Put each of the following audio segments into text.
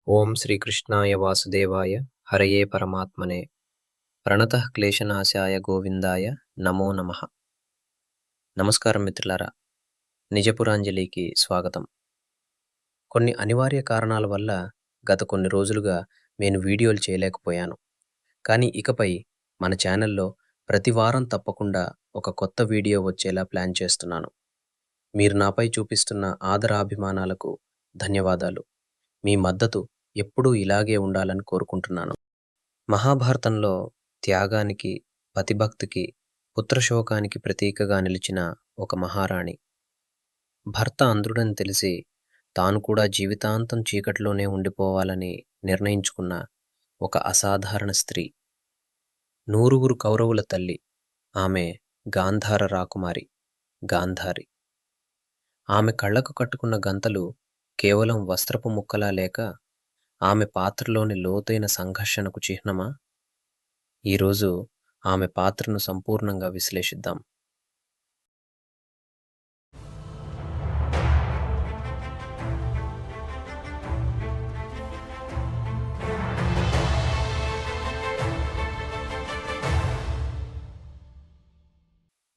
ఓం శ్రీకృష్ణాయ వాసుదేవాయ హరయే పరమాత్మనే ప్రణతః క్లేశనాశాయ గోవిందాయ నమో నమః. నమస్కారం మిత్రులారా, నిజపురాంజలికి స్వాగతం. కొన్ని అనివార్య కారణాల వల్ల గత కొన్ని రోజులుగా నేను వీడియోలు చేయలేకపోయాను. కానీ ఇకపై మన ఛానల్లో ప్రతి వారం తప్పకుండా ఒక కొత్త వీడియో వచ్చేలా ప్లాన్ చేస్తున్నాను. మీరు నాపై చూపిస్తున్న ఆదరాభిమానాలకు ధన్యవాదాలు. మీ మద్దతు ఎప్పుడూ ఇలాగే ఉండాలని కోరుకుంటున్నాను. మహాభారతంలో త్యాగానికి, పతిభక్తికి, పుత్రశోకానికి ప్రతీకగా నిలిచిన ఒక మహారాణి. భర్త అంధుడని తెలిసి తాను కూడా జీవితాంతం చీకటిలోనే ఉండిపోవాలని నిర్ణయించుకున్న ఒక అసాధారణ స్త్రీ. నూరుగురు కౌరవుల తల్లి. ఆమె గాంధార రాకుమారి, గాంధారి. ఆమె కళ్లకు కట్టుకున్న గంతలు కేవలం వస్త్రపు ముక్కలా లేక ఆమె పాత్రలోని లోతైన సంఘర్షణకు చిహ్నమా? ఈరోజు ఆమె పాత్రను సంపూర్ణంగా విశ్లేషిద్దాం.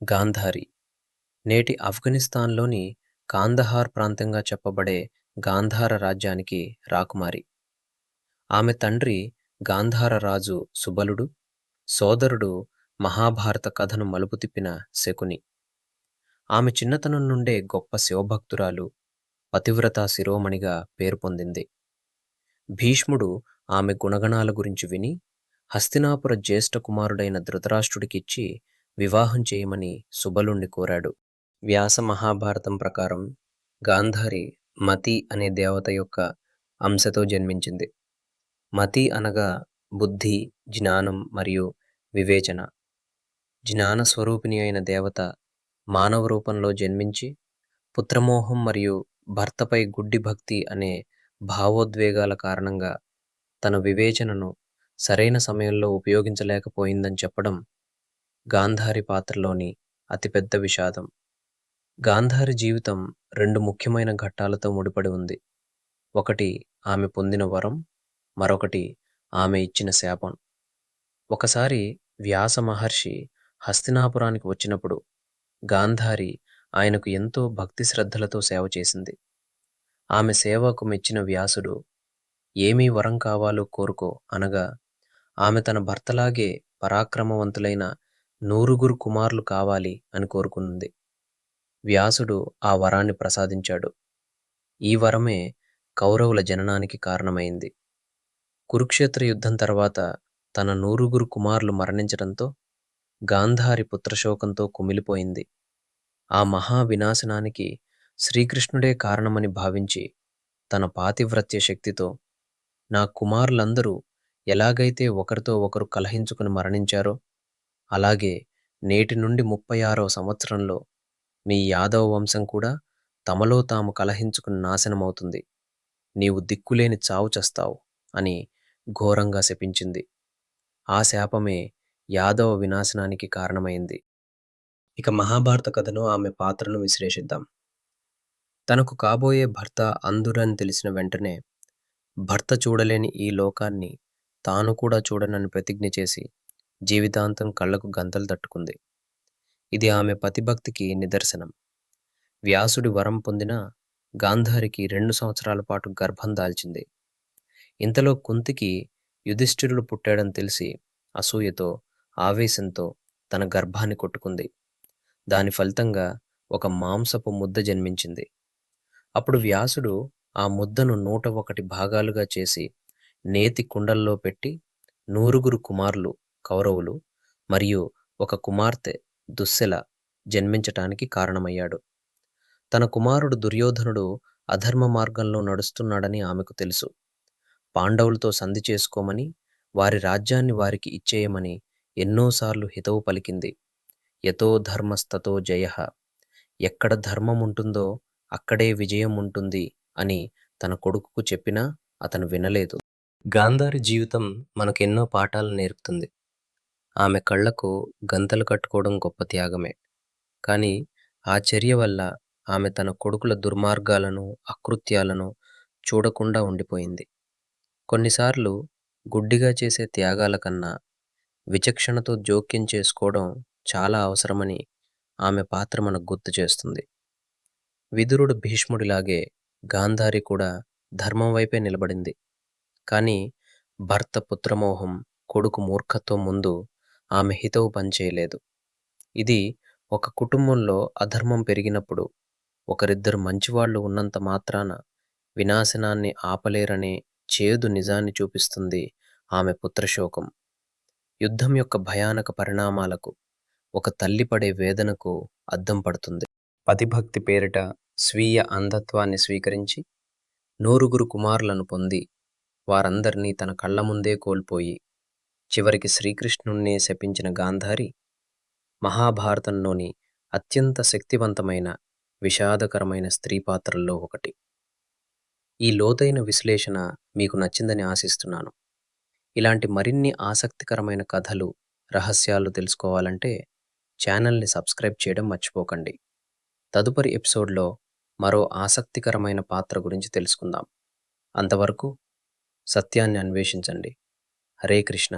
గాంధారి నేటి ఆఫ్ఘనిస్తాన్లోని కాందహార్ ప్రాంతంగా చెప్పబడే గాంధార రాజ్యానికి రాకుమారి. ఆమె తండ్రి గాంధార రాజు సుబలుడు, సోదరుడు మహాభారత కథను మలుపు తిప్పిన శకుని. ఆమె చిన్నతనం నుండే గొప్ప శివభక్తురాలు, పతివ్రతా శిరోమణిగా పేరు పొందింది. భీష్ముడు ఆమె గుణగణాల గురించి విని హస్తినాపుర జ్యేష్ఠ కుమారుడైన ధృతరాష్ట్రుడికిచ్చి వివాహం చేయమని సుబలుణ్ణి కోరాడు. వ్యాస మహాభారతం ప్రకారం గాంధారి మతి అనే దేవత యొక్క అంశతో జన్మించింది. మతి అనగా బుద్ధి, జ్ఞానం మరియు వివేచన. జ్ఞాన స్వరూపిణి అయిన దేవత మానవ రూపంలో జన్మించి పుత్రమోహం మరియు భర్తపై గుడ్డి భక్తి అనే భావోద్వేగాల కారణంగా తన వివేచనను సరైన సమయంలో ఉపయోగించలేకపోయిందని చెప్పడం గాంధారి పాత్రలోని అతిపెద్ద విషాదం. గాంధారి జీవితం రెండు ముఖ్యమైన ఘట్టాలతో ముడిపడి ఉంది. ఒకటి ఆమె పొందిన వరం, మరొకటి ఆమె ఇచ్చిన శాపం. ఒకసారి వ్యాస మహర్షి హస్తినాపురానికి వచ్చినప్పుడు గాంధారి ఆయనకు ఎంతో భక్తి శ్రద్ధలతో సేవ చేసింది. ఆమె సేవకు మెచ్చిన వ్యాసుడు ఏమీ వరం కావాలో కోరుకో అనగా ఆమె తన భర్తలాగే పరాక్రమవంతులైన నూరుగురు కుమారులు కావాలి అని కోరుకుంది. వ్యాసుడు ఆ వరాన్ని ప్రసాదించాడు. ఈ వరమే కౌరవుల జననానికి కారణమైంది. కురుక్షేత్ర యుద్ధం తర్వాత తన నూరుగురు కుమారులు మరణించడంతో గాంధారి పుత్రశోకంతో కుమిలిపోయింది. ఆ మహా వినాశనానికి శ్రీకృష్ణుడే కారణమని భావించి తన పాతివ్రత్య శక్తితో నా కుమారులందరూ ఎలాగైతే ఒకరితో ఒకరు కలహించుకుని మరణించారో అలాగే నేటి నుండి 36వ సంవత్సరంలో మీ యాదవ వంశం కూడా తమలో తాము కలహించుకుని నాశనమవుతుంది. నీవు దిక్కులేని చావు చస్తావు అని ఘోరంగా శపించింది. ఆ శాపమే యాదవ వినాశనానికి కారణమైంది. ఇక మహాభారత కథను, ఆమె పాత్రను విశ్లేషిద్దాం. తనకు కాబోయే భర్త అంధుడని తెలిసిన వెంటనే భర్త చూడలేని ఈ లోకాన్ని తాను కూడా చూడనని ప్రతిజ్ఞ చేసి జీవితాంతం కళ్లకు గంతలు తట్టుకుంది. ఇది ఆమె పతిభక్తికి నిదర్శనం. వ్యాసుడి వరం పొందిన గాంధారికి 2 సంవత్సరాల పాటు గర్భం దాల్చింది. ఇంతలో కుంతికి యుధిష్ఠిరుడు పుట్టాడని తెలిసి అసూయతో, ఆవేశంతో తన గర్భాన్ని కొట్టుకుంది. దాని ఫలితంగా ఒక మాంసపు ముద్ద జన్మించింది. అప్పుడు వ్యాసుడు ఆ ముద్దను 101 భాగాలుగా చేసి నేతి కుండల్లో పెట్టి 9 కుమారులు కౌరవులు మరియు ఒక కుమార్తె దుశ్శల జన్మించటానికి కారణమయ్యాడు. తన కుమారుడు దుర్యోధనుడు అధర్మ మార్గంలో నడుస్తున్నాడని ఆమెకు తెలుసు. పాండవులతో సంధి చేసుకోమని, వారి రాజ్యాన్ని వారికి ఇచ్చేయమని ఎన్నోసార్లు హితవు పలికింది. యతో ధర్మస్తతో జయః, ఎక్కడ ధర్మం ఉంటుందో అక్కడే విజయం ఉంటుంది అని తన కొడుకుకు చెప్పినా అతను వినలేదు. గాంధారి జీవితం మనకెన్నో పాఠాలు నేర్పుతుంది. ఆమె కళ్లకు గంతలు కట్టుకోవడం గొప్ప త్యాగమే. కానీ ఆ చర్య వల్ల ఆమె తన కొడుకుల దుర్మార్గాలను, అకృత్యాలను చూడకుండా ఉండిపోయింది. కొన్నిసార్లు గుడ్డిగా చేసే త్యాగాల కన్నా విచక్షణతో జోక్యం చేసుకోవడం చాలా అవసరమని ఆమె పాత్ర మనకు గుర్తు చేస్తుంది. విదురుడు భీష్ముడిలాగే గాంధారి కూడా ధర్మం వైపే నిలబడింది. కానీ భర్త పుత్రమోహం, కొడుకు మూర్ఖత్వం ముందు ఆమె హితవు పనిచేయలేదు. ఇది ఒక కుటుంబంలో అధర్మం పెరిగినప్పుడు ఒకరిద్దరు మంచివాళ్లు ఉన్నంత మాత్రాన వినాశనాన్ని ఆపలేరనే చేదు నిజాన్ని చూపిస్తుంది ఆమె పుత్రశోకం. యుద్ధం యొక్క భయానక పరిణామాలకు, ఒక తల్లి పడే వేదనకు అద్దం పడుతుంది. పతిభక్తి పేరిట స్వీయ అంధత్వాన్ని స్వీకరించి నూరుగురు కుమారులను పొంది వారందరినీ తన కళ్ల ముందే కోల్పోయి చివరికి శ్రీకృష్ణుణ్ణే శపించిన గాంధారి మహాభారతంలోని అత్యంత శక్తివంతమైన, విషాదకరమైన స్త్రీ పాత్రల్లో ఒకటి. ఈ లోతైన విశ్లేషణ మీకు నచ్చిందని ఆశిస్తున్నాను. ఇలాంటి మరిన్ని ఆసక్తికరమైన కథలు, రహస్యాలు తెలుసుకోవాలంటే ఛానల్ని సబ్స్క్రైబ్ చేయడం మర్చిపోకండి. తదుపరి ఎపిసోడ్లో మరో ఆసక్తికరమైన పాత్ర గురించి తెలుసుకుందాం. అంతవరకు సత్యాన్ని అన్వేషించండి. హరే కృష్ణ.